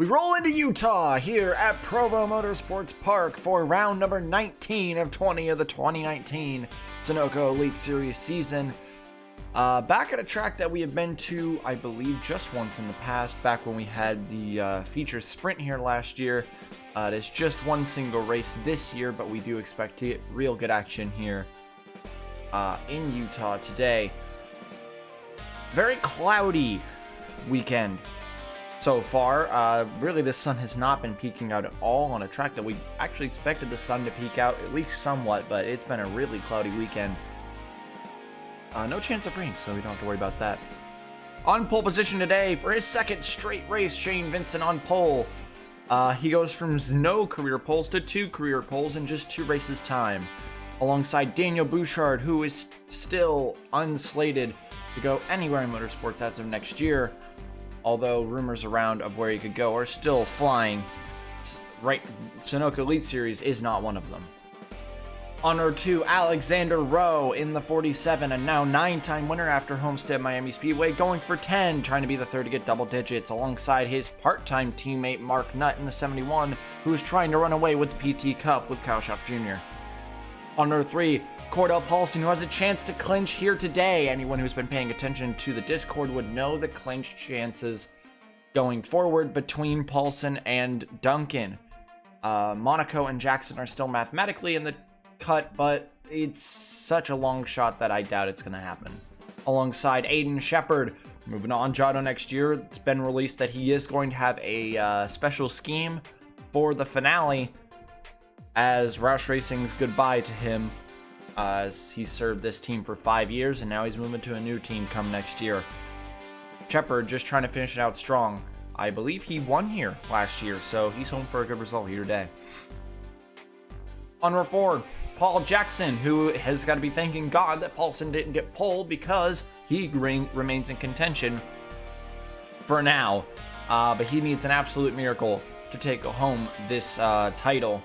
We roll into Utah here at Provo Motorsports Park for round number 19 of 20 of the 2019 Sunoco Elite Series season. Back at a track that we have been to, I believe, just once in the past, back when we had the feature sprint here last year. It is just one single race this year, but we do expect to get real good action here in Utah today. Very cloudy weekend so far. Really, the sun has not been peeking out at all on a track that we actually expected the sun to peek out at least somewhat, but it's been a really cloudy weekend. No chance of rain, so we don't have to worry about that. On pole position today for his second straight race, Shane Vincent on pole. He goes from no career poles to 2 career poles in just 2 races time, alongside Daniel Bouchard, who is still unslated to go anywhere in motorsports as of next year, although rumors around of where he could go are still flying. Right, Sunoco Elite Series is not one of them. Honor to Alexander Rowe in the 47, and now 9-time winner after Homestead Miami Speedway, going for 10, trying to be the third to get double digits, alongside his part-time teammate Mark Nutt in the 71, who is trying to run away with the PT Cup with Kyle Schaff Jr. Honor 3, Cordell Paulson, who has a chance to clinch here today. Anyone who's been paying attention to the Discord would know the clinch chances going forward between Paulson and Duncan. Monaco and Jackson are still mathematically in the cut, but it's such a long shot that I doubt it's going to happen. Alongside Aiden Shepard, moving on Jotto next year, it's been released that he is going to have a special scheme for the finale as Roush Racing's goodbye to him, as he served this team for 5 years and now he's moving to a new team come next year. Shepard just trying to finish it out strong. I believe he won here last year, so he's home for a good result here today. Honor 4, Paul Jackson, who has got to be thanking God that Paulson didn't get pulled because he remains in contention for now. But he needs an absolute miracle to take home this title.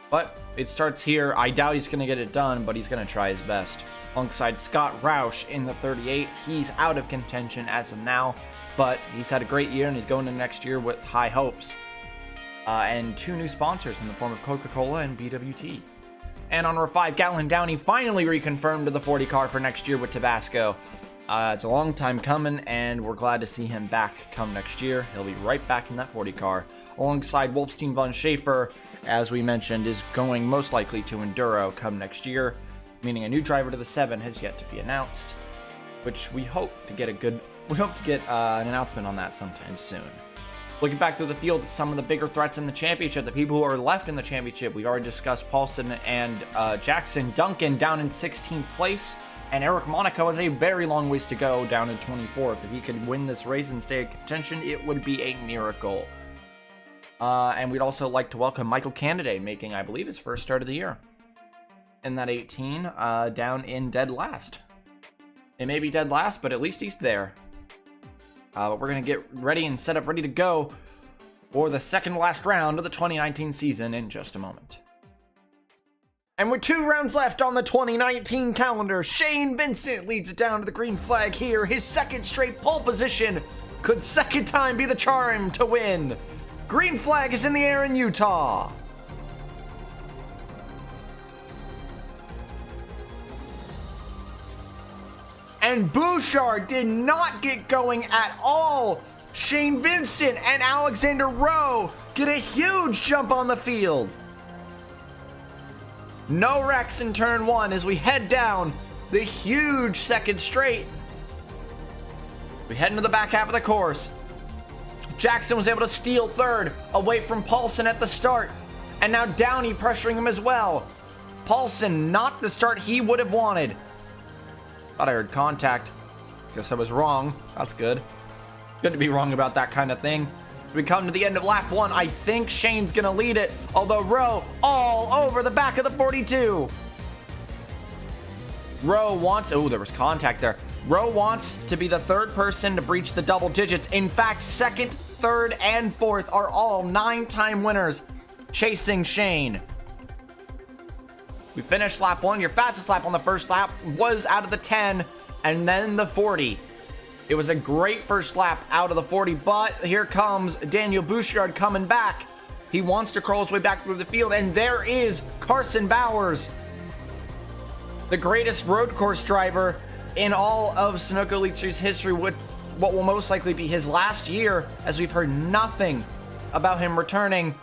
But it starts here. I doubt he's going to get it done, but he's going to try his best. Alongside Scott Roush in the 38, he's out of contention as of now, but he's had a great year and he's going into next year with high hopes. And 2 new sponsors in the form of Coca-Cola and BWT. And Honor 5, Gatlin Downey finally reconfirmed to the 40 car for next year with Tabasco. It's a long time coming, and we're glad to see him back come next year. He'll be right back in that 40 car. Alongside Wolfstein von Schaefer, as we mentioned, is going most likely to Enduro come next year, meaning a new driver to the 7 has yet to be announced, which we hope to get an announcement on that sometime soon. Looking back through the field, some of the bigger threats in the championship, the people who are left in the championship, we've already discussed Paulson and Jackson. Duncan down in 16th place, and Eric Monaco has a very long ways to go, down in 24th. If he could win this race and stay in contention, it would be a miracle. And we'd also like to welcome Michael Candidate, making, I believe, his first start of the year in that 18, down in dead last. It may be dead last, but at least he's there. But we're going to get ready and set up ready to go for the second last round of the 2019 season in just a moment. And with 2 rounds left on the 2019 calendar, Shane Vincent leads it down to the green flag here. His second straight pole position. Could second time be the charm to win? Green flag is in the air in Utah. And Bouchard did not get going at all. Shane Vincent and Alexander Rowe get a huge jump on the field. No wrecks in turn 1 as we head down the huge second straight. We head into the back half of the course. Jackson was able to steal third away from Paulson at the start. And now Downey pressuring him as well. Paulson not the start he would have wanted. Thought I heard contact. Guess I was wrong. That's good. Good to be wrong about that kind of thing. We come to the end of lap 1. I think Shane's going to lead it, although Rowe all over the back of the 42. Rowe wants... Oh, there was contact there. Rowe wants to be the 3rd person to breach the double digits. In fact, 2nd, 3rd, and 4th are all 9-time winners chasing Shane. We finished lap 1. Your fastest lap on the first lap was out of the 10 and then the 40. It was a great first lap out of the 40, but here comes Daniel Bouchard coming back. He wants to crawl his way back through the field, and there is Carson Bowers, the greatest road course driver in all of Sunoco Elite Series history, with what will most likely be his last year, as we've heard nothing about him returning,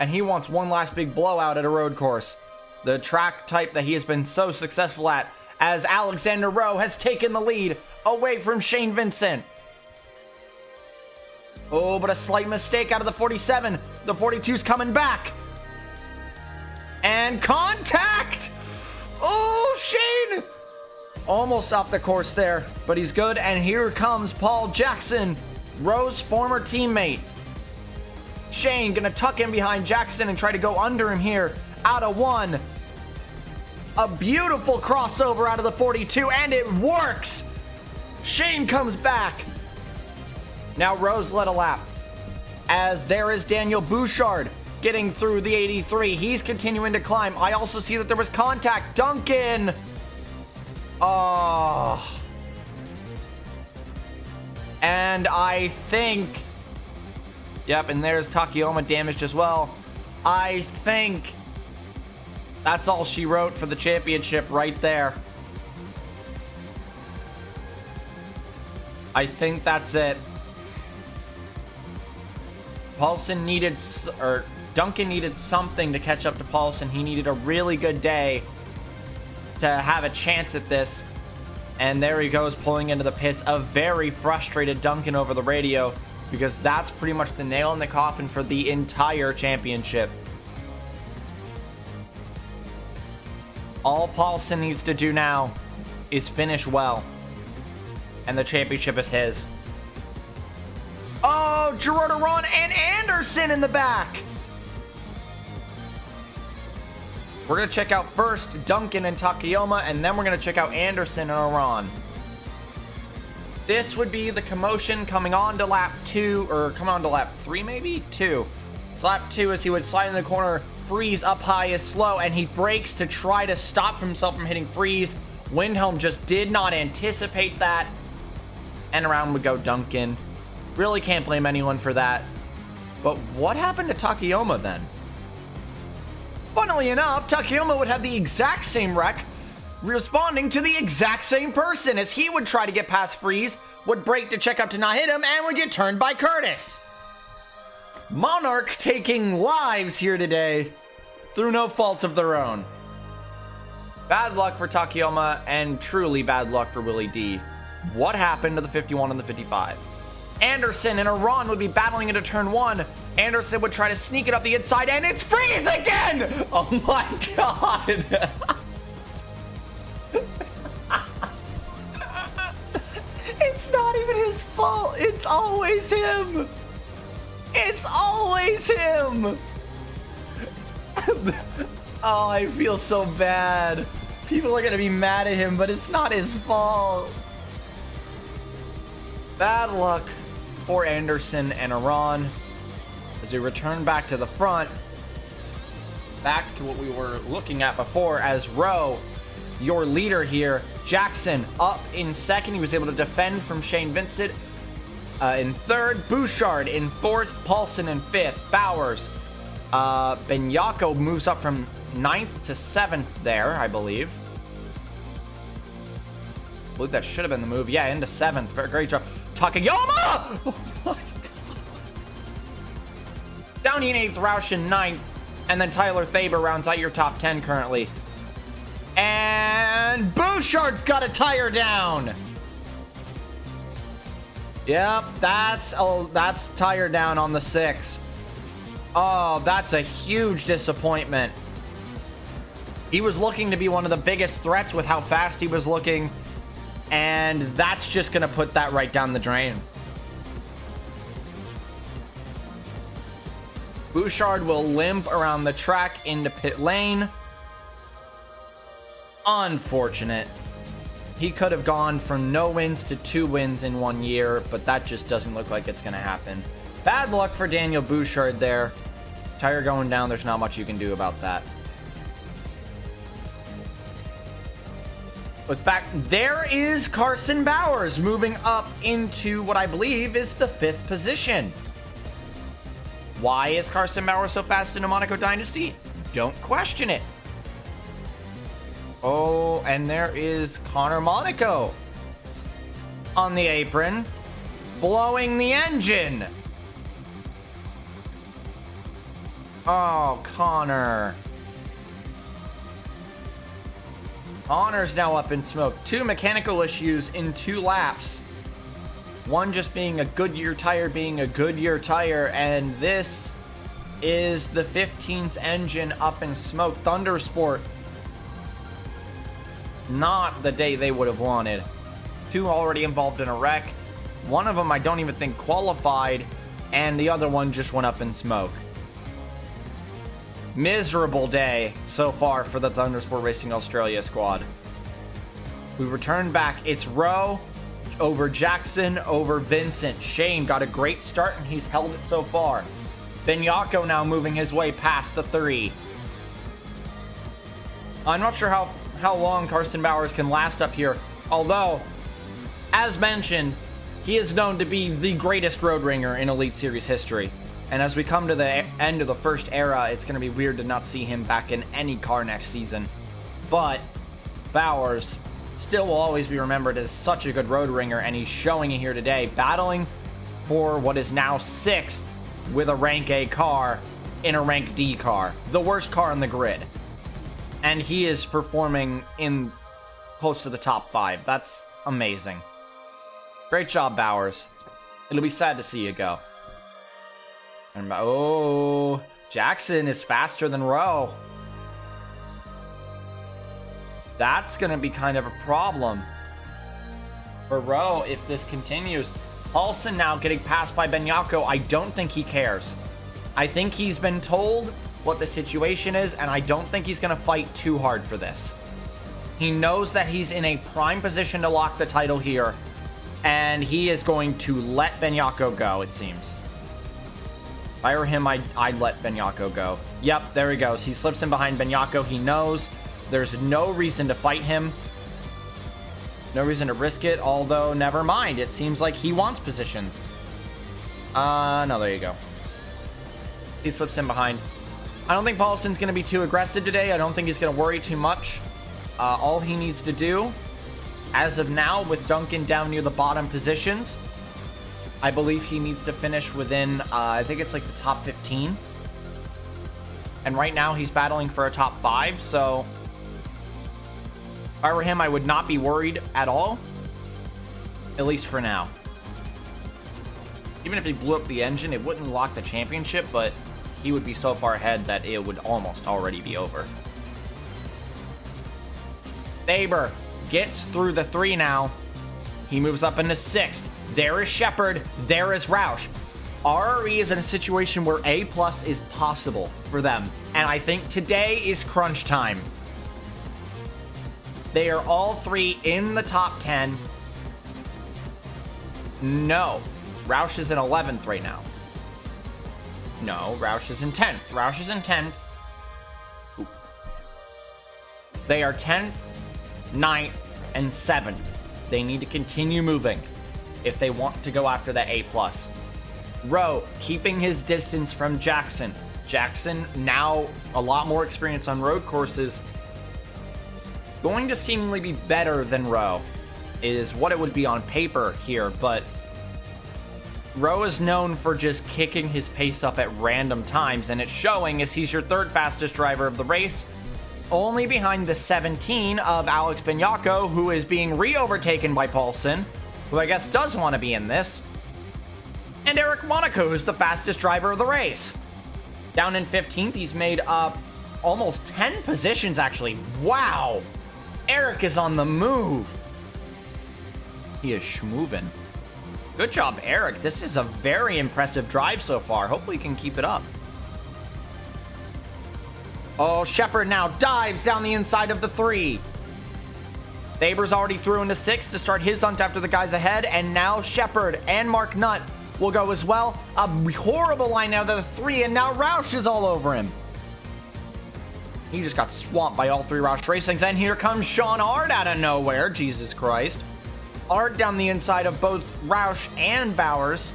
and he wants one last big blowout at a road course. The track type that he has been so successful at, as Alexander Rowe has taken the lead away from Shane Vincent. Oh, but a slight mistake out of the 47. The 42's coming back. And contact! Oh, Shane! Almost off the course there, but he's good. And here comes Paul Jackson, Rowe's former teammate. Shane gonna tuck in behind Jackson and try to go under him here. Out of one. A beautiful crossover out of the 42, and it works! Shane comes back. Now Rowe's led a lap, as there is Daniel Bouchard getting through the 83. He's continuing to climb. I also see that there was contact. Duncan! Oh. And I think... Yep, and there's Takayama damaged as well. I think that's all she wrote for the championship right there. I think that's it. Paulson needed, or Duncan needed something to catch up to Paulson. He needed a really good day to have a chance at this. And there he goes, pulling into the pits. A very frustrated Duncan over the radio, because that's pretty much the nail in the coffin for the entire championship. All Paulson needs to do now is finish well, and the championship is his. Oh, Gerard Aron and Anderson in the back. We're going to check out first Duncan and Takayama, and then we're going to check out Anderson and Aron. This would be the commotion coming on to lap 2, or coming on to lap 3 maybe? 2. So lap 2 as he would slide in the corner, freeze up high is slow, and he brakes to try to stop himself from hitting freeze. Windhelm just did not anticipate that, and around would go Duncan. Really can't blame anyone for that. But what happened to Takayama then? Funnily enough, Takayama would have the exact same wreck, responding to the exact same person, as he would try to get past freeze, would brake to check up to not hit him, and would get turned by Curtis. Monarch taking lives here today through no fault of their own. Bad luck for Takayama, and truly bad luck for Willie D. What happened to the 51 and the 55? Anderson and Aron would be battling into turn 1. Anderson would try to sneak it up the inside, and it's freeze again! Oh my god! It's not even his fault. It's always him. It's always him. Oh, I feel so bad. People are going to be mad at him, but it's not his fault. Bad luck for Anderson and Aron as we return back to the front. Back to what we were looking at before, as Rowe, your leader here. Jackson up in second. He was able to defend from Shane Vincent in third. Bouchard in fourth. Paulson in fifth. Bowers. Benyako moves up from 9th to 7th there, I believe. I believe that should have been the move. Yeah, into 7th. Very great job. Takayama! Oh my god. Downey in 8th, Roush in 9th. And then Tyler Faber rounds out your top 10 currently. And Bouchard's got a tire down. Yep, that's tire down on the 6. Oh, that's a huge disappointment. He was looking to be one of the biggest threats with how fast he was looking, and that's just going to put that right down the drain. Bouchard will limp around the track into pit lane. Unfortunate. He could have gone from no wins to 2 wins in 1 year, but that just doesn't look like it's going to happen. Bad luck for Daniel Bouchard there. Tire going down, there's not much you can do about that. Look back. There is Carson Bowers moving up into what I believe is the 5th position. Why is Carson Bowers so fast in the Monaco Dynasty? Don't question it. Oh, and there is Connor Monaco on the apron, blowing the engine. Oh, Connor. Connor's now up in smoke. 2 mechanical issues in 2 laps. One just being a Goodyear tire being a Goodyear tire, and this is the 15's engine up in smoke. Thundersport, not the day they would have wanted. 2 already involved in a wreck. One of them I don't even think qualified, and the other one just went up in smoke. Miserable day so far for the Thundersport Racing Australia squad. We return back. It's Rowe over Jackson over Vincent. Shane got a great start and he's held it so far. Benyako now moving his way past the 3. I'm not sure how long Carson Bowers can last up here, although, as mentioned, he is known to be the greatest road ringer in Elite Series history. And as we come to the end of the first era, it's going to be weird to not see him back in any car next season. But Bowers still will always be remembered as such a good road ringer, and he's showing it here today, battling for what is now 6th with a rank A car in a rank D car, the worst car on the grid. And he is performing in close to the top 5. That's amazing. Great job, Bowers. It'll be sad to see you go. And, oh, Jackson is faster than Rowe. That's going to be kind of a problem for Rowe if this continues. Paulson now getting passed by Benyako. I don't think he cares. I think he's been told what the situation is, and I don't think he's going to fight too hard for this. He knows that he's in a prime position to lock the title here, and he is going to let Benyako go, it seems. If I were him, I'd let Benyako go. Yep, there he goes. He slips in behind Benyako. He knows there's no reason to fight him. No reason to risk it, although never mind. It seems like he wants positions. No, there you go. He slips in behind. I don't think Paulson's going to be too aggressive today. I don't think he's going to worry too much. All he needs to do, as of now, with Duncan down near the bottom positions, I believe he needs to finish within, I think it's like the top 15. And right now he's battling for a top 5, so if I were him, I would not be worried at all. At least for now. Even if he blew up the engine, it wouldn't lock the championship, but he would be so far ahead that it would almost already be over. Faber gets through the 3 now. He moves up into 6th. There is Shepard. There is Roush. RRE is in a situation where A+ is possible for them. And I think today is crunch time. They are all 3 in the top 10. No. Roush is in 11th right now. No, Roush is in 10th. Roush is in 10th. Ooh. They are 10th, 9th, and 7th. They need to continue moving if they want to go after that A+. Rowe keeping his distance from Jackson. Jackson, now a lot more experience on road courses, going to seemingly be better than Rowe is what it would be on paper here, but Rowe is known for just kicking his pace up at random times, and it's showing as he's your 3rd fastest driver of the race, only behind the 17 of Alex Benyako, who is being re-overtaken by Paulson, who I guess does want to be in this, and Eric Monaco, who's the fastest driver of the race. Down in 15th, he's made up almost 10 positions, actually. Wow! Eric is on the move. He is schmovin'. Good job, Eric. This is a very impressive drive so far. Hopefully he can keep it up. Oh, Shepard now dives down the inside of the 3. Faber's already through into 6 to start his hunt after the guys ahead, and now Shepard and Mark Nutt will go as well. A horrible line out of the 3, and now Roush is all over him. He just got swamped by all three Roush Racings. And here comes Sean Ard out of nowhere. Jesus Christ. Ard down the inside of both Roush and Bowers.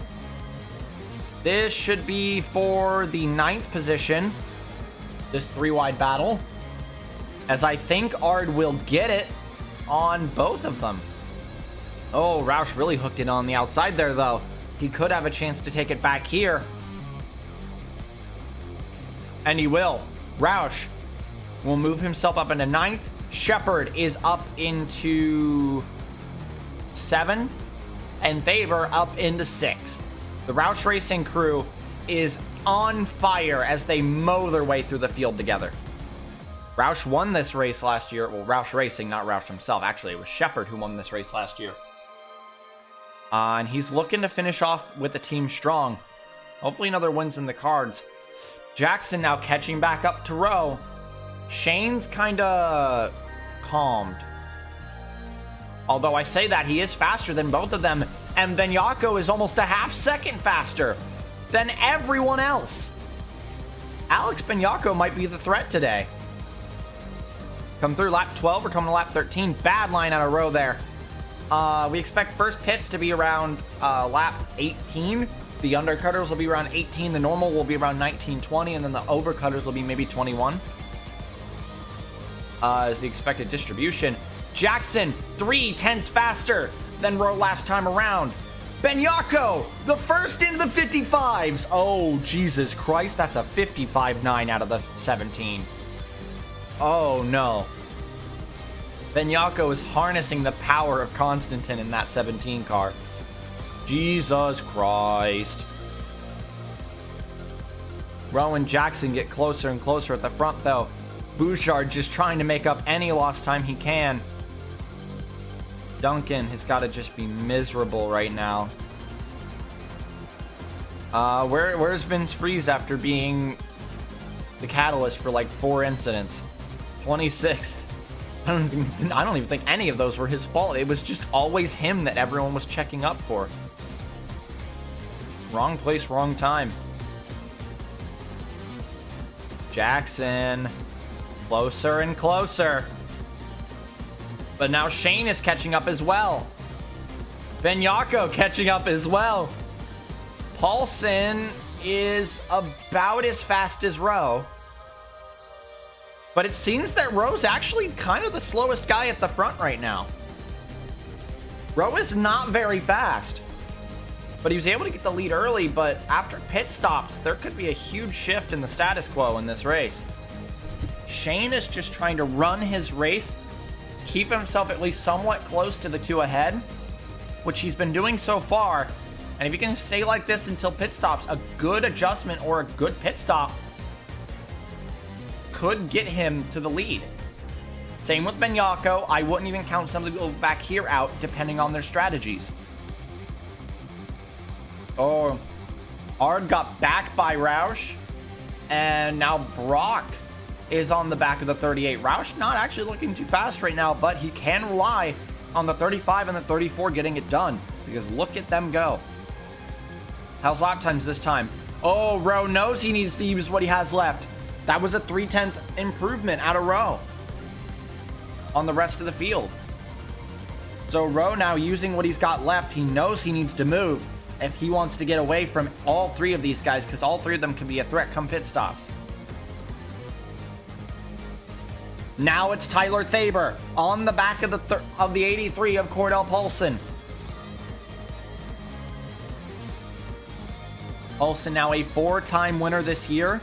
This should be for the 9th position. This 3-wide battle. As I think Ard will get it on both of them. Oh, Roush really hooked it on the outside there, though. He could have a chance to take it back here. And he will. Roush will move himself up into 9th. Shepard is up into 7th. And Faber up into 6th. The Roush Racing crew is on fire as they mow their way through the field together. Roush won this race last year. Well, Roush Racing, not Roush himself. Actually, it was Shepard who won this race last year. And he's looking to finish off with the team strong. Hopefully another win's in the cards. Jackson now catching back up to Rowe. Shane's kind of calmed. Although I say that, he is faster than both of them. And Benyako is almost a half second faster than everyone else. Alex Benyako might be the threat today. Come through lap 12 or coming to lap 13. Bad line out of Rowe there. We expect first pits to be around lap 18. The undercutters will be around 18. The normal will be around 19, 20. And then the overcutters will be maybe 21. Is the expected distribution. Jackson, 3/10 faster than Rowe last time around. Benyako, the first into the 55s. Oh, Jesus Christ. That's a 55.9 out of the 17. Oh, no. Benyako is harnessing the power of Constantin in that 17 car. Jesus Christ. Rowe and Jackson get closer and closer at the front, though. Bouchard just trying to make up any lost time he can. Duncan has got to just be miserable right now. Where's Vince Freeze after being the catalyst for like 4 incidents? 26th. I don't even think any of those were his fault. It was just always him that everyone was checking up for. Wrong place, wrong time. Jackson. Closer and closer. But now Shane is catching up as well. Benyako catching up as well. Paulson is about as fast as Rowe. But it seems that Rowe's actually kind of the slowest guy at the front right now. Rowe is not very fast. But he was able to get the lead early, but after pit stops, there could be a huge shift in the status quo in this race. Shane is just trying to run his race, keep himself at least somewhat close to the 2 ahead, which he's been doing so far. And if he can stay like this until pit stops, a good adjustment or a good pit stop could get him to the lead. Same with Benyako. I wouldn't even count some of the people back here out, depending on their strategies. Oh, Ard got back by Roush, and now Brock is on the back of the 38. Roush not actually looking too fast right now, but he can rely on the 35 and the 34 getting it done, because look at them go. How's lap times this time? Oh, Rowe knows he needs to use what he has left. That was a 3/10 improvement out of Rowe on the rest of the field. So Rowe now using what he's got left, he knows he needs to move if he wants to get away from all 3 of these guys, because all 3 of them can be a threat come pit stops. Now it's Tyler Thaber on the back of the 83 of Cordell Paulson. Paulson now a 4-time winner this year.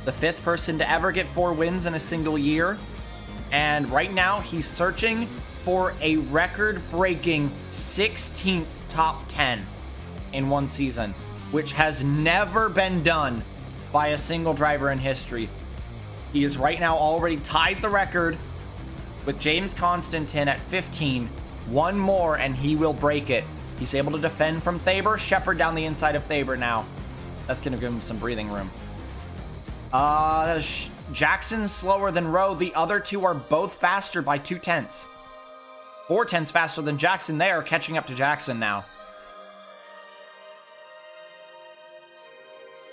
The 5th person to ever get 4 wins in a single year. And right now he's searching for a record-breaking 16th top 10 in one season, which has never been done by a single driver in history. He is right now already tied the record with James Constantin at 15. One more and he will break it. He's able to defend from Thaber. Shepard down the inside of Thaber now. That's going to give him some breathing room. Jackson's slower than Rowe. The other 2 are both faster by 2/10. 4/10 faster than Jackson. They are catching up to Jackson now.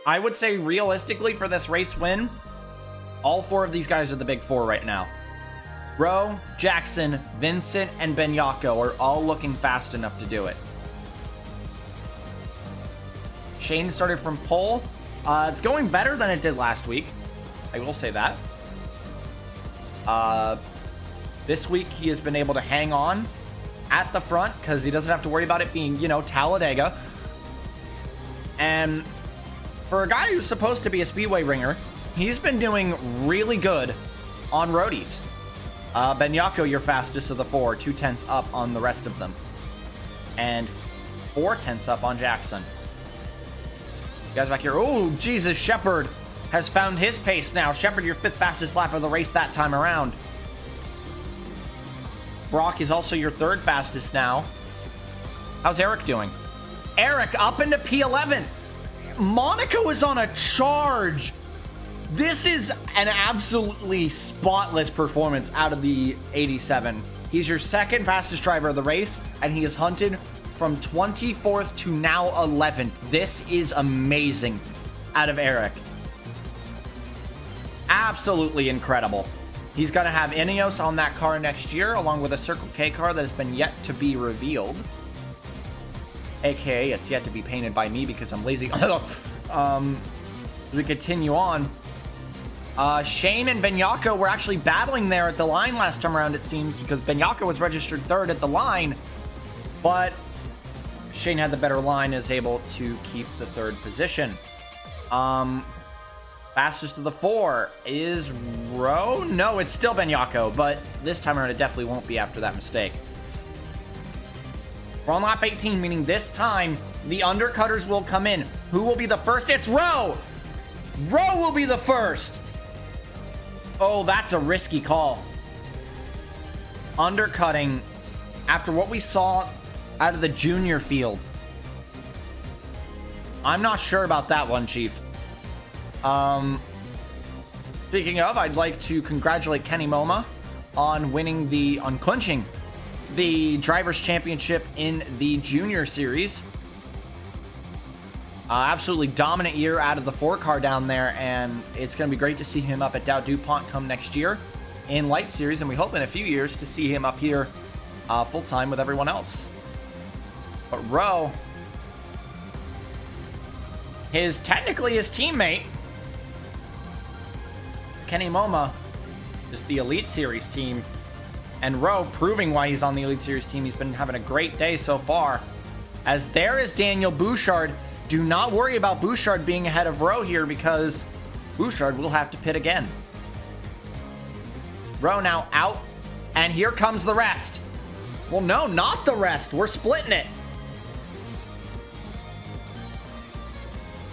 I would say realistically for this race win, All 4 of these guys are the big 4 right now. Rowe, Jackson, Vincent, and Benyako are all looking fast enough to do it. Shane started from pole. It's going better than it did last week. I will say that. This week he has been able to hang on at the front because he doesn't have to worry about it being, you know, Talladega. And for a guy who's supposed to be a speedway ringer, he's been doing really good on roadies. Benyako, your fastest of the 4, 2/10 up on the rest of them. And 4/10 up on Jackson. You guys back here. Oh, Jesus, Shepard has found his pace now. Shepard, your 5th fastest lap of the race that time around. Brock is also your 3rd fastest now. How's Eric doing? Eric up into P11. Monaco is on a charge. This is an absolutely spotless performance out of the 87. He's your 2nd fastest driver of the race, and he is hunted from 24th to now 11th. This is amazing out of Eric. Absolutely incredible. He's going to have Ineos on that car next year, along with a Circle K car that has been yet to be revealed. AKA, it's yet to be painted by me because I'm lazy. We continue on. Shane and Benyako were actually battling there at the line last time around, it seems, because Benyako was registered 3rd at the line, but Shane had the better line, is able to keep the 3rd position. Fastest of the 4 is Rowe? No, it's still Benyako, but this time around it definitely won't be after that mistake. We're on lap 18, meaning this time the undercutters will come in. Who will be the first? It's Rowe! Rowe will be the first! Oh, that's a risky call. Undercutting after what we saw out of the junior field. I'm not sure about that one, Chief. Speaking of, I'd like to congratulate Kenny Moma on clinching the Drivers' Championship in the Junior Series. Absolutely dominant year out of the 4 car down there, and it's going to be great to see him up at Dow DuPont come next year in Light Series, and we hope in a few years to see him up here full-time with everyone else. But Rowe, technically his teammate, Kenny Moma, is the Elite Series team, and Rowe proving why he's on the Elite Series team. He's been having a great day so far. As there is Daniel Bouchard. Do not worry about Bouchard being ahead of Rowe here, because Bouchard will have to pit again. Rowe now out, and here comes the rest. Well, no, not the rest. We're splitting it.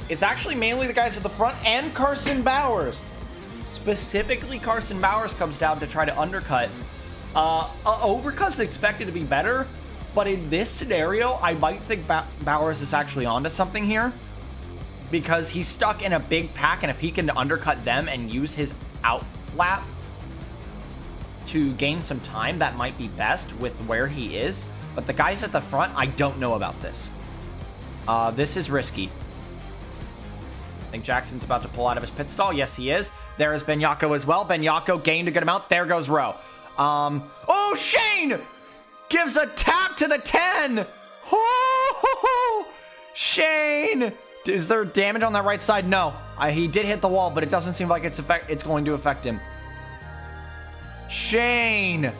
It's actually mainly the guys at the front and Carson Bowers. Specifically, Carson Bowers comes down to try to undercut. Overcut's expected to be better, but in this scenario, I might think Bowers is actually onto something here, because he's stuck in a big pack, and if he can undercut them and use his out lap to gain some time, that might be best with where he is. But the guys at the front, I don't know about this. This is risky. I think Jackson's about to pull out of his pit stall. Yes, he is. There is Benyako as well. Benyako gained a good amount. There goes Rowe. Oh, Shane gives a tap to the 10. Oh, Shane. Is there damage on that right side? No. He did hit the wall, but it doesn't seem like it's going to affect him. Shane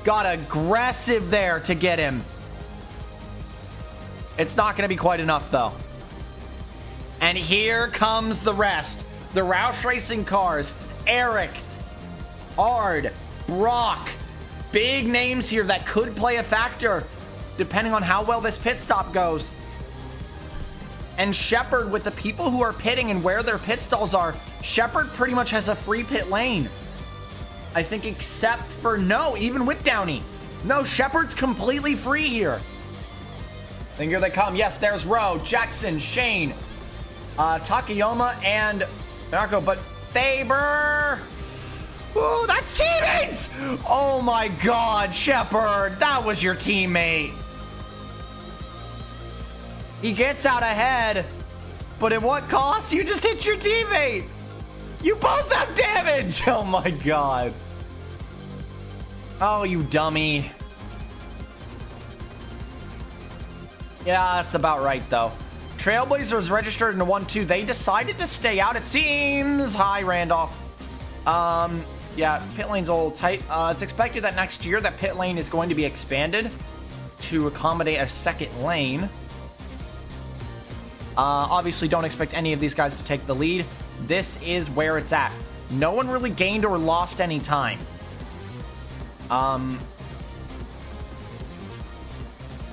got aggressive there to get him. It's not going to be quite enough, though. And here comes the rest. The Roush Racing cars. Eric, Ard, Brock. Big names here that could play a factor, depending on how well this pit stop goes. And Shepard, with the people who are pitting and where their pit stalls are, Shepard pretty much has a free pit lane. I think except for, no, even with Downey. No, Shepard's completely free here. And here they come. Yes, there's Rowe, Jackson, Shane, Takayama, and Marco, but Faber. Ooh, that's teammates! Oh my God, Shepard, that was your teammate. He gets out ahead, but at what cost? You just hit your teammate. You both have damage! Oh my god. Oh, you dummy. Yeah, that's about right, though. Trailblazers registered in 1-2. They decided to stay out, it seems. Hi, Randolph. Yeah, pit lane's a little tight. It's expected that next year that pit lane is going to be expanded to accommodate a second lane. Obviously, don't expect any of these guys to take the lead. This is where it's at. No one really gained or lost any time.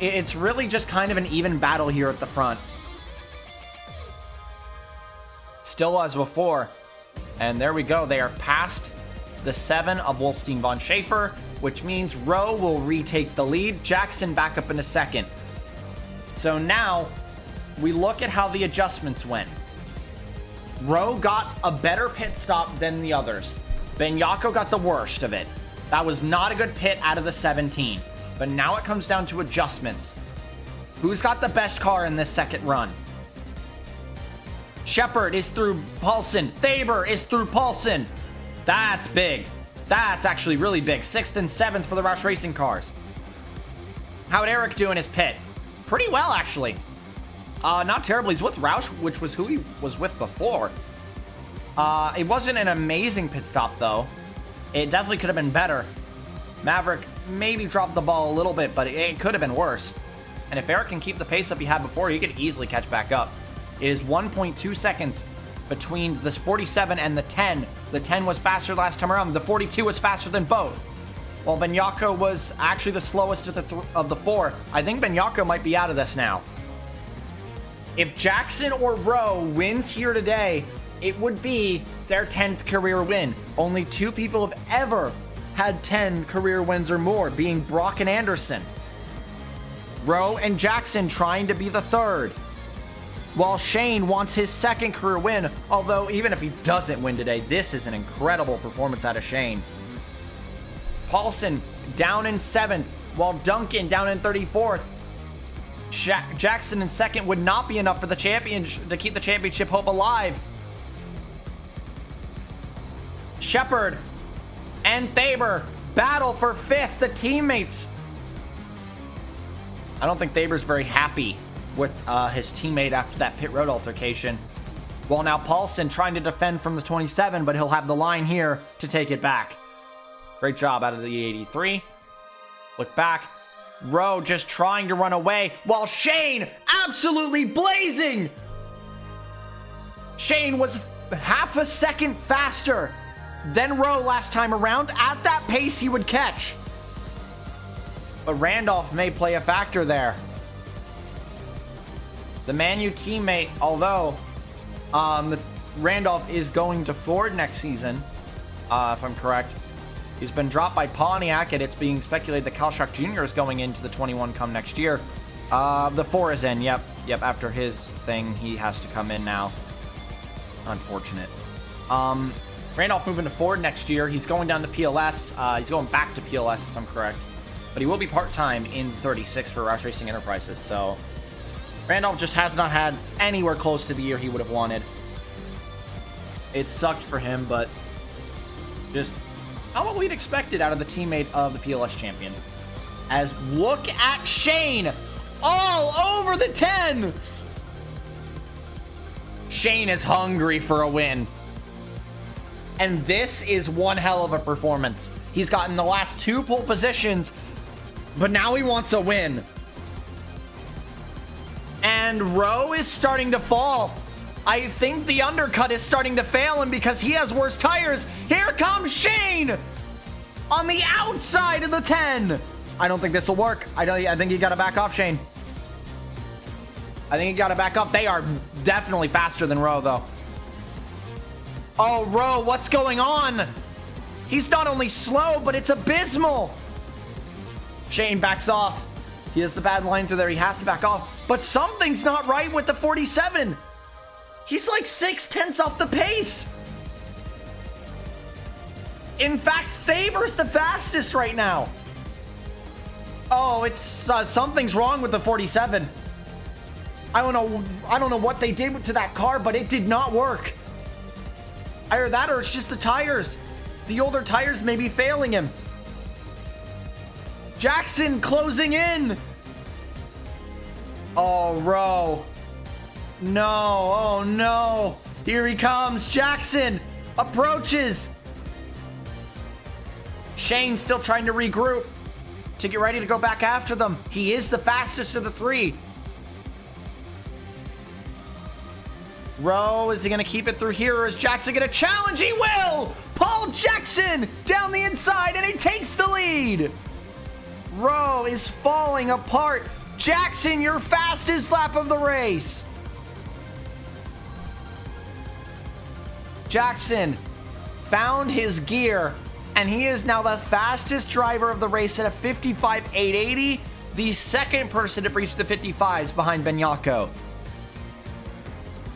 It's really just kind of an even battle here at the front. Still as before. And there we go. They are past the 7 of Wolfstein von Schaefer, which means Rowe will retake the lead. Jackson back up in a second. So now we look at how the adjustments went. Rowe got a better pit stop than the others. Benyako got the worst of it. That was not a good pit out of the 17. But now it comes down to adjustments. Who's got the best car in this second run? Shepard is through Paulson. Thaber is through Paulson. That's big. That's actually really big. 6th and 7th for the Roush Racing cars. How'd Eric do in his pit? Pretty well, actually. Not terribly. He's with Roush, which was who he was with before. It wasn't an amazing pit stop, though. It definitely could have been better. Maverick maybe dropped the ball a little bit, but it could have been worse. And if Eric can keep the pace up he had before, he could easily catch back up. It is 1.2 seconds between this 47 and the 10. The 10 was faster last time around. The 42 was faster than both. While Benyako was actually the slowest of the 4. I think Benyako might be out of this now. If Jackson or Rowe wins here today, it would be their 10th career win. Only 2 people have ever had 10 career wins or more, being Brock and Anderson. Rowe and Jackson trying to be the 3rd. While Shane wants his 2nd career win, although even if he doesn't win today, this is an incredible performance out of Shane. Paulson down in 7th, while Duncan down in 34th. Jackson in 2nd would not be enough for the championship to keep the championship hope alive. Shepard and Thaber battle for 5th, the teammates. I don't think Thaber's very happy with his teammate after that pit road altercation. Well, now Paulson trying to defend from the 27, but he'll have the line here to take it back. Great job out of the 83. Look back. Rowe just trying to run away while Shane absolutely blazing. Shane was half a second faster than Rowe last time around. At that pace, he would catch. But Randolph may play a factor there. The Man U teammate, although Randolph is going to Ford next season, if I'm correct, he's been dropped by Pontiac, and it's being speculated that Kyle Schuck Jr. is going into the 21 come next year. The 4 is in, yep. After his thing, he has to come in now. Unfortunate. Randolph moving to Ford next year. He's going down to PLS. He's going back to PLS, if I'm correct. But he will be part-time in 36 for Roush Racing Enterprises, so Randolph just has not had anywhere close to the year he would have wanted. It sucked for him, but just not what we'd expected out of the teammate of the PLS champion. As look at Shane all over the 10. Shane is hungry for a win. And this is one hell of a performance. He's gotten the last 2 pole positions, but now he wants a win. And Rowe is starting to fall. I think the undercut is starting to fail him because he has worse tires. Here comes Shane on the outside of the 10. I don't think this will work. I think you got to back off, Shane. I think you got to back up. They are definitely faster than Rowe, though. Oh, Rowe, what's going on? He's not only slow, but it's abysmal. Shane backs off. He has the bad line through there. He has to back off. But something's not right with the 47. He's like 6/10 off the pace. In fact, Thaber's the fastest right now. Oh, it's something's wrong with the 47. I don't know what they did to that car, but it did not work. Either that or it's just the tires. The older tires may be failing him. Jackson closing in. Oh, Rowe. No, oh no. Here he comes. Jackson approaches. Shane still trying to regroup to get ready to go back after them. He is the fastest of the three. Rowe, is he going to keep it through here, or is Jackson going to challenge? He will! Paul Jackson down the inside, and he takes the lead. Rowe is falling apart. Jackson, your fastest lap of the race. Jackson found his gear, and he is now the fastest driver of the race at a 55.880, the second person to breach the 55s behind Benyako.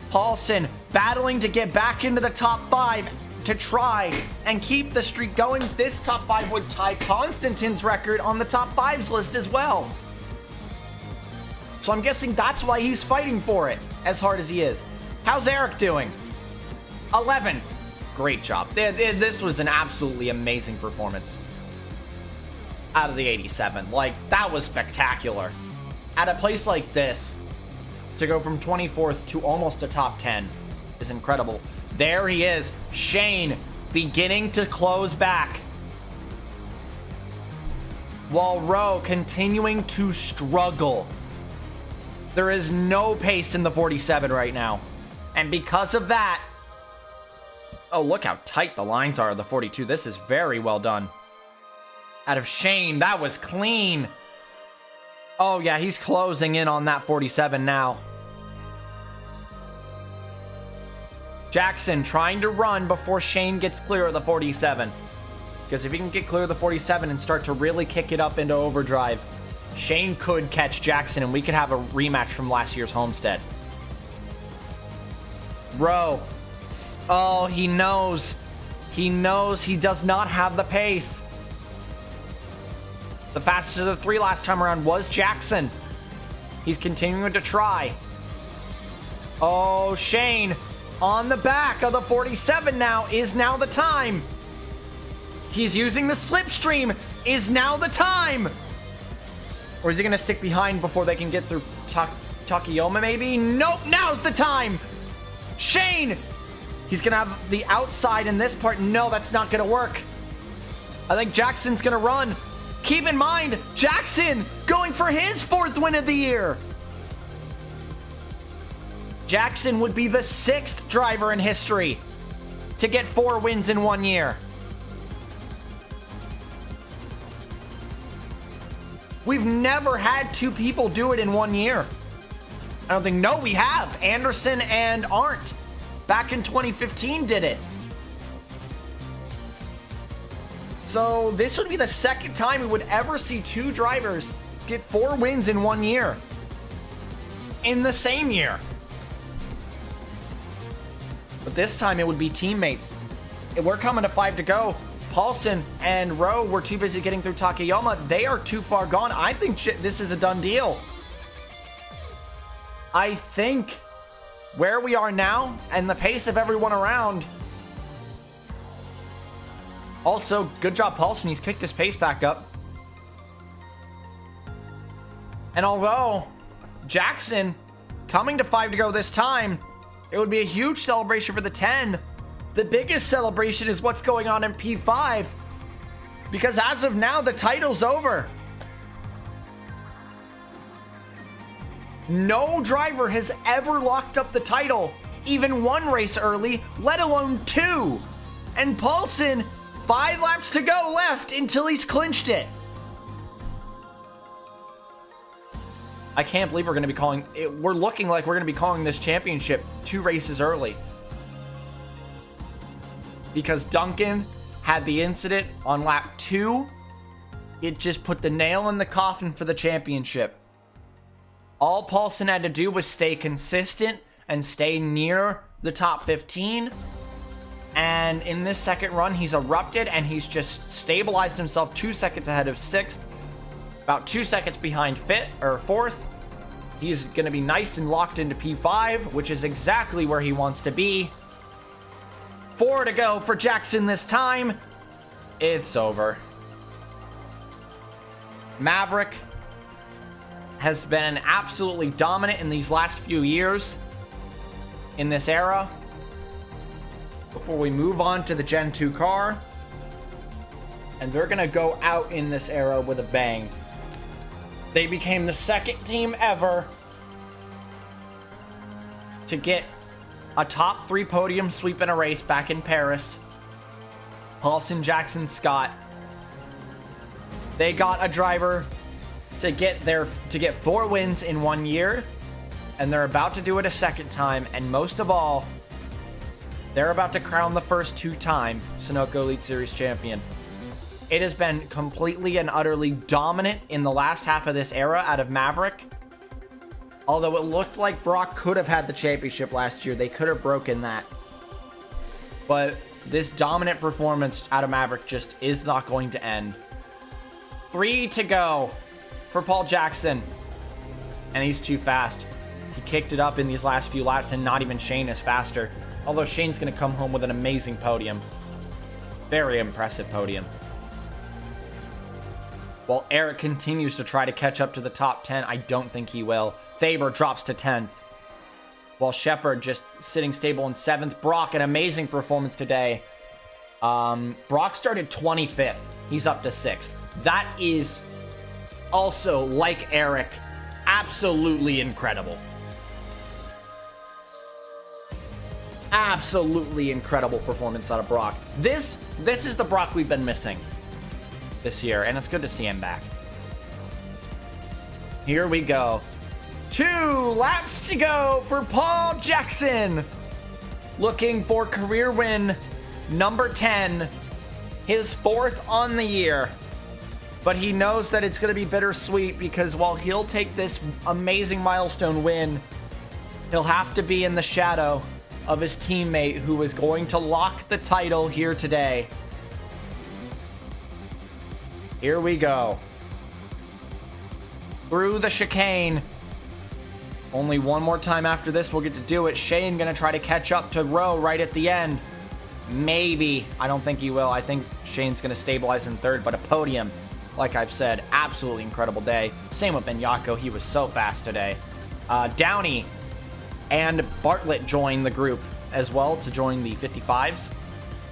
Paulson battling to get back into the top 5 to try and keep the streak going. This top 5 would tie Konstantin's record on the top 5s list as well. So I'm guessing that's why he's fighting for it as hard as he is. How's Eric doing? 11. Great job. This was an absolutely amazing performance out of the 87. Like, that was spectacular. At a place like this, to go from 24th to almost a top 10 is incredible. There he is. Shane beginning to close back, while Rowe continuing to struggle. There is no pace in the 47 right now. And because of that, oh, look how tight the lines are of the 42. This is very well done. Out of Shane, that was clean. Oh yeah, he's closing in on that 47 now. Jackson trying to run before Shane gets clear of the 47. Because if he can get clear of the 47 and start to really kick it up into overdrive, Shane could catch Jackson and we could have a rematch from last year's Homestead. Rowe. Oh, he knows. He knows he does not have the pace. The fastest of the three last time around was Jackson. He's continuing to try. Oh, Shane on the back of the 47 now. Is now the time. He's using the slipstream. Is now the time. Or is he going to stick behind before they can get through Takayama maybe? Nope, now's the time. Shane. He's going to have the outside in this part. No, that's not going to work. I think Jackson's going to run. Keep in mind, Jackson going for his 4th win of the year. Jackson would be the 6th driver in history to get 4 wins in 1 year. We've never had 2 people do it in 1 year. I don't think, no, we have. Anderson and Arndt back in 2015 did it. So this would be the 2nd time we would ever see 2 drivers get 4 wins in 1 year. In the same year. But this time it would be teammates. We're coming to 5 to go. Paulson and Rowe were too busy getting through Takayama. They are too far gone. I think this is a done deal. I think where we are now and the pace of everyone around. Also, good job, Paulson. He's kicked his pace back up. And although Jackson coming to 5 to go this time, it would be a huge celebration for the 10. The biggest celebration is what's going on in P5. Because as of now, the title's over. No driver has ever locked up the title, even 1 race early, let alone 2. And Paulson, 5 laps to go left until he's clinched it. I can't believe we're going to be calling it. We're looking like we're going to be calling this championship 2 races early. Because Duncan had the incident on lap 2. It just put the nail in the coffin for the championship. All Paulson had to do was stay consistent and stay near the top 15. And in this second run, he's erupted and he's just stabilized himself 2 seconds ahead of 6th. About 2 seconds behind 4th. He's going to be nice and locked into P5, which is exactly where he wants to be. 4 to go for Jackson this time. It's over. Maverick has been absolutely dominant in these last few years in this era. Before we move on to the Gen 2 car, and they're gonna go out in this era with a bang. They became the second team ever to get a top 3 podium sweep in a race back in Paris. Paulson, Jackson, Scott. They got a driver to get 4 wins in 1 year, and they're about to do it a second time, and most of all, they're about to crown the first 2-time Sunoco Elite Series champion. It has been completely and utterly dominant in the last half of this era out of Maverick. Although it looked like Brock could have had the championship last year. They could have broken that. But this dominant performance out of Maverick just is not going to end. 3 to go for Paul Jackson. And he's too fast. He kicked it up in these last few laps, and not even Shane is faster. Although Shane's going to come home with an amazing podium. Very impressive podium. While Eric continues to try to catch up to the top 10, I don't think he will. Faber drops to 10th. While Shepard just sitting stable in 7th. Brock, an amazing performance today. Brock started 25th. He's up to 6th. That is also, like Eric, absolutely incredible. Absolutely incredible performance out of Brock. This is the Brock we've been missing this year, and it's good to see him back. Here we go. 2 laps to go for Paul Jackson. Looking for career win number 10. His 4th on the year. But he knows that it's going to be bittersweet, because while he'll take this amazing milestone win, he'll have to be in the shadow of his teammate who is going to lock the title here today. Here we go. Through the chicane. Only one more time after this, we'll get to do it. Shane gonna try to catch up to Rowe right at the end. Maybe. I don't think he will. I think Shane's gonna stabilize in 3rd, but a podium, like I've said, absolutely incredible day. Same with Benyako. He was so fast today. Downey and Bartlett join the group as well to join the 55s.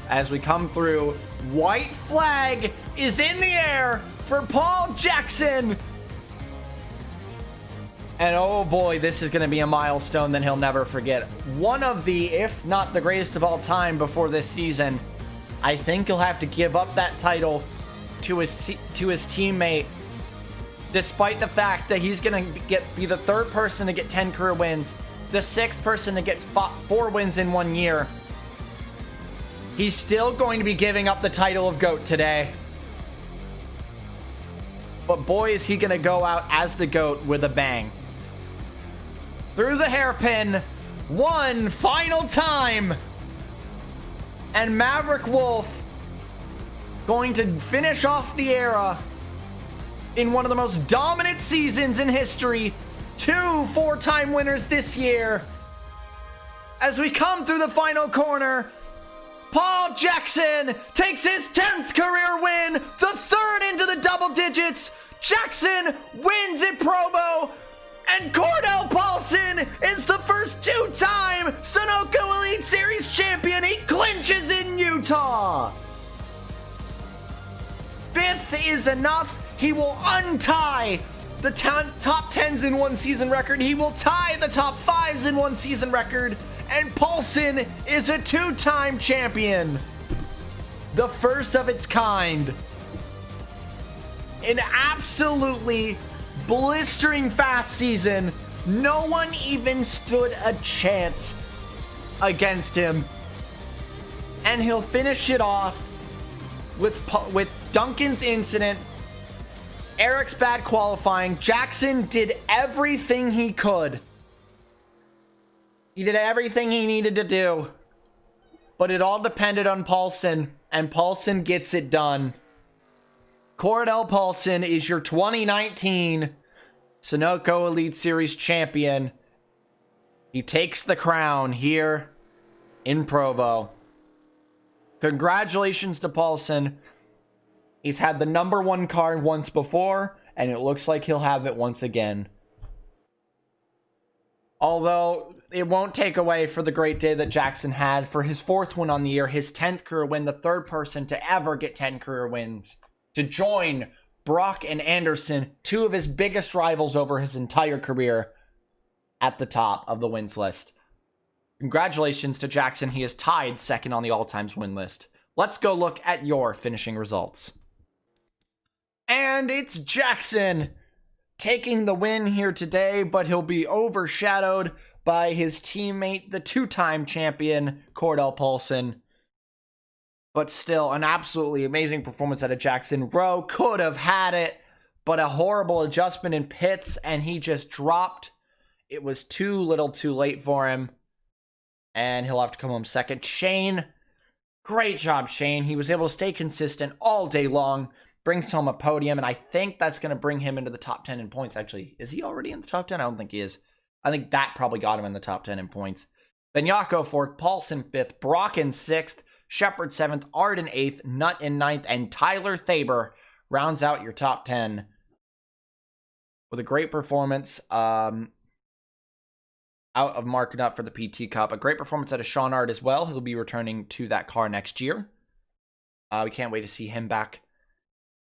As we come through, white flag is in the air for Paul Jackson. And oh boy, this is going to be a milestone that he'll never forget. One of the, if not the greatest of all time before this season. I think he'll have to give up that title to his teammate, despite the fact that he's going to be the 3rd person to get 10 career wins, the 6th person to get 4 wins in 1 year. He's still going to be giving up the title of GOAT today. But boy, is he going to go out as the GOAT with a bang. Through the hairpin, one final time. And Maverick Wolf going to finish off the era in one of the most dominant seasons in history. 2 4-time winners this year. As we come through the final corner, Paul Jackson takes his 10th career win, the 3rd into the double digits. Jackson wins at Provo, and Cordell Paulson is the first 2-time Sunoco Elite Series champion. He clinches in Utah. 5th is enough. He will untie the top 10s in 1 season record. He will tie the top 5s in 1 season record. And Paulson is a 2-time champion. The first of its kind. An absolutely blistering fast season. No one even stood a chance against him. And he'll finish it off with Duncan's incident, Eric's bad qualifying. Jackson did everything he could. He did everything he needed to do. But it all depended on Paulson, and Paulson gets it done. Cordell Paulson is your 2019 Sunoco Elite Series champion. He takes the crown here in Provo. Congratulations to Paulson. He's had the number 1 car once before, and it looks like he'll have it once again. Although, it won't take away for the great day that Jackson had for his 4th win on the year, his 10th career win, the 3rd person to ever get 10 career wins. To join Brock and Anderson, 2 of his biggest rivals over his entire career, at the top of the wins list. Congratulations to Jackson. He is tied 2nd on the all-times win list. Let's go look at your finishing results. And it's Jackson taking the win here today, but he'll be overshadowed by his teammate, the 2-time champion, Cordell Paulson. But still, an absolutely amazing performance out of Jackson. Rowe could have had it, but a horrible adjustment in pits, and he just dropped. It was too little too late for him, and he'll have to come home 2nd. Shane, great job, Shane. He was able to stay consistent all day long, brings home a podium, and I think that's going to bring him into the top 10 in points. Actually, is he already in the top 10? I don't think he is. I think that probably got him in the top 10 in points. Benyako 4th, Paulson 5th, Brock in 6th, Shepard 7th, Arden 8th, Nutt in 9th, and Tyler Thaber rounds out your top 10 with a great performance out of Mark Nutt for the PT Cup. A great performance out of Sean Ard as well. He'll be returning to that car next year. We can't wait to see him back.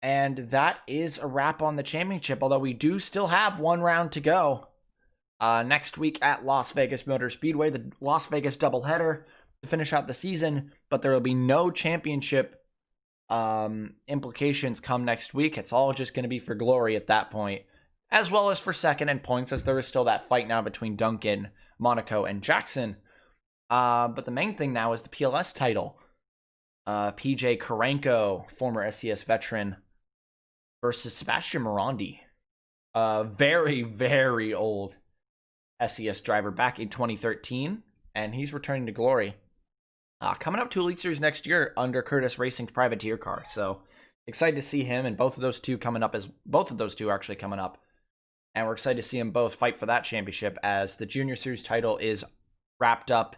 And that is a wrap on the championship, although we do still have 1 round to go. Next week at Las Vegas Motor Speedway, the Las Vegas doubleheader to finish out the season, but there will be no championship implications come next week. It's all just going to be for glory at that point, as well as for 2nd in points, as there is still that fight now between Duncan, Monaco, and Jackson. But the main thing now is the PLS title. PJ Karenko, former SCS veteran, versus Sebastian Morandi. Very, very old SCS driver back in 2013, and he's returning to glory. Coming up to Elite Series next year under Curtis Racing's privateer car. So excited to see him, and both of those two are actually coming up. And we're excited to see them both fight for that championship as the Junior Series title is wrapped up.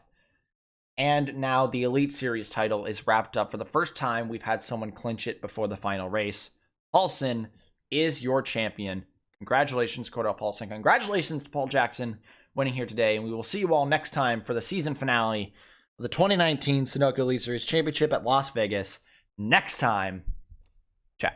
And now the Elite Series title is wrapped up. For the first time, we've had someone clinch it before the final race. Paulson is your champion. Congratulations, Cordell Paulson. Congratulations to Paul Jackson winning here today. And we will see you all next time for the season finale of the 2019 Sunoco Elite Series Championship at Las Vegas. Next time, ciao.